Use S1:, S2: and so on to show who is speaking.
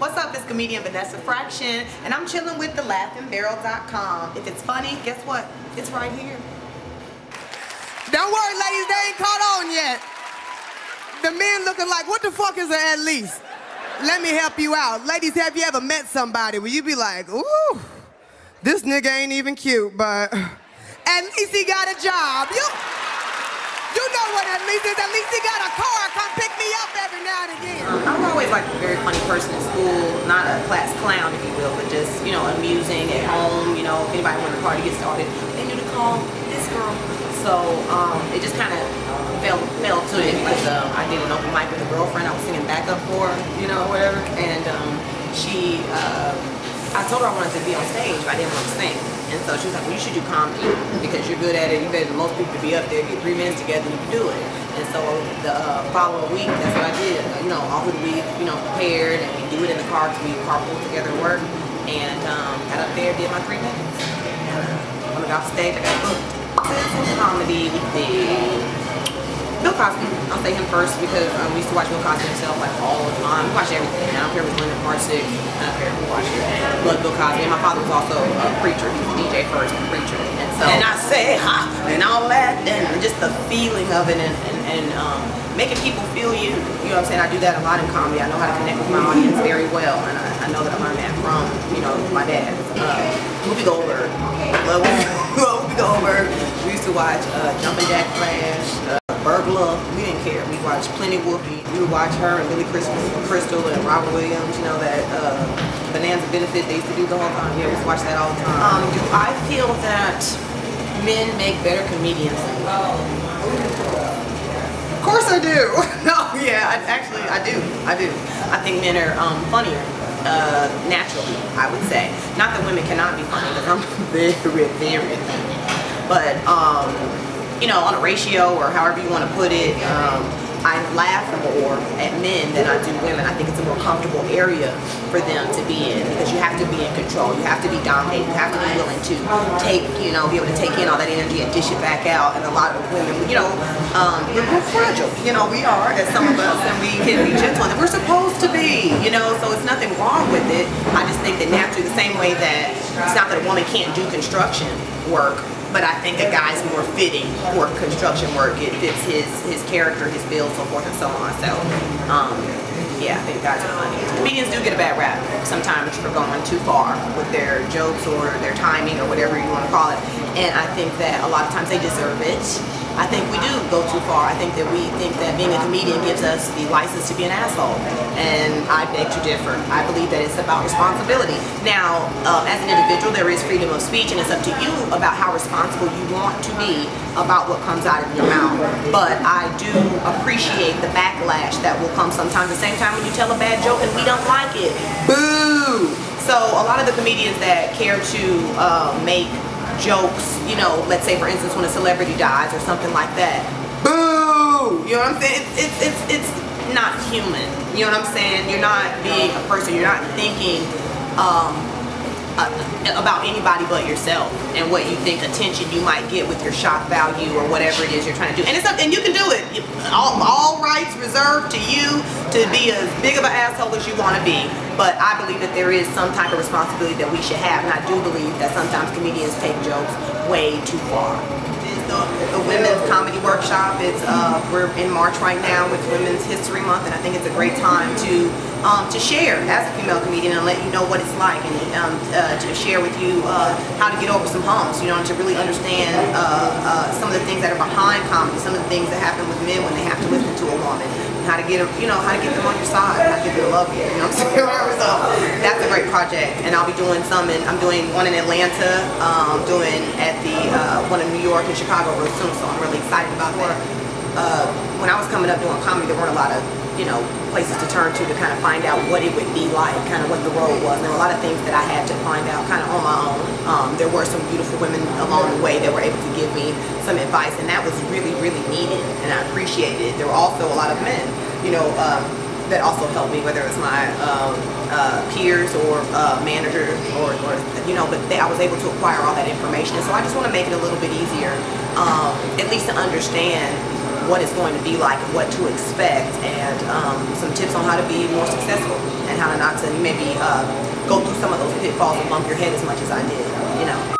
S1: What's up? It's comedian Vanessa Fraction, and I'm chilling with thelaughingbarrel.com. If it's funny, guess what? It's right here.
S2: Don't worry, ladies, they ain't caught on yet. The men looking like, what the fuck is an at least? Let me help you out. Ladies, have you ever met somebody where you be like, ooh, this nigga ain't even cute, but at least he got a job. You know what at least is. At least he got a car. Come pick me up every now and again.
S1: I'm always like a very funny person in school, not a class clown, if you will, but just, you know, amusing at home. You know, if anybody when the party gets started, they knew to call this girl. So it just kind of fell to it because I did an open mic with a girlfriend. I was singing backup for her, you know, whatever. And I told her I wanted to be on stage, but I didn't want to sing. And so she was like, well, you should do comedy because you're good at it. You're better than most people to be up there, get 3 minutes together, and you can do it. And so the following week, that's what I did. You know, all through the week, you know, prepared, and we do it in the car because we carpool together to work. And got up there, did my 3 minutes. And when I got off stage, I got booked. Comedy, we did Bill Cosby. I'll say him first because we used to watch Bill Cosby himself like all the time. We watch everything. I don't care if it's Leonard Marsick. I don't care if we watch it. But Bill Cosby. And my father was also a preacher. He was a DJ first and a preacher. And so and I say ha and all that and just the feeling of it and making people feel you. You know what I'm saying? I do that a lot in comedy. I know how to connect with my audience very well, and I know that I learned that from, you know, my dad. Whoopi Goldberg. Whoopi Goldberg. We used to watch Jumpin' Jack Flash, Burglar. We didn't care. We watched plenty Whoopi. We would watch her and Billy Crystal and Robert Williams. You know that Bonanza Benefit they used to do the whole time. Yeah, we used to watch that all the time. Do I feel that men make better comedians than women? Of course I do. No, yeah, I do. I think men are funnier, naturally, I would say. Not that women cannot be funny, because I'm very funny. But, you know, on a ratio or however you want to put it, I laugh more at men than I do women. I think it's a more comfortable area for them to be in because you have to be in control. You have to be dominating. You have to be willing to take, you know, be able to take in all that energy and dish it back out. And a lot of women, you know, we're more fragile. You know, we are, as some of us, and we can be gentle. And we're supposed to be, you know, so it's nothing wrong with it. I just think that naturally, the same way that it's not that a woman can't do construction work, but I think a guy's more fitting for construction work. It fits his character, his build, so forth and so on. So, yeah, I think guys are funny. Comedians do get a bad rap sometimes for going too far with their jokes or their timing or whatever you want to call it. And I think that a lot of times they deserve it. I think we do go too far. I think that we think that being a comedian gives us the license to be an asshole. And I beg to differ. I believe that it's about responsibility. Now, as an individual, there is freedom of speech, and it's up to you about how responsible you want to be about what comes out of your mouth. But I do appreciate the backlash that will come sometimes. At the same time when you tell a bad joke and we don't like it. Boo! So a lot of the comedians that care to make jokes, you know, let's say for instance when a celebrity dies or something like that, boo! You know what I'm saying? It's not human. You know what I'm saying? You're not being a person. You're not thinking about anybody but yourself and what you think attention you might get with your shock value or whatever it is you're trying to do. And it's up, and you can do it. All rights reserved to you to be as big of an asshole as you want to be. But I believe that there is some type of responsibility that we should have, and I do believe that sometimes comedians take jokes way too far. The Women's Comedy Workshop, we're in March right now with Women's History Month, and I think it's a great time to share as a female comedian and let you know what it's like, and to share with you how to get over some humps, you know, and to really understand some of the things that are behind comedy, some of the things that happen with men when they have to listen to a woman, and how to get them, you know, how to get them on your side, how to get them to love you, you know what I'm saying? So that's a great project, and I'll be doing some, I'm doing one in Atlanta, doing at the one in New York and Chicago real soon, so I'm really excited about that. When I was coming up doing comedy, there weren't a lot of, you know, places to turn to kind of find out what it would be like, kind of what the road was. And there were a lot of things that I had to find out kind of on my own. There were some beautiful women along the way that were able to give me some advice, and that was really, really needed, and I appreciated it. There were also a lot of men, you know, that also helped me, whether it was my peers or manager or you know, but I was able to acquire all that information. And so I just want to make it a little bit easier, at least to understand what it's going to be like and what to expect, and some tips on how to be more successful and how to not to maybe go through some of those pitfalls and bump your head as much as I did, you know.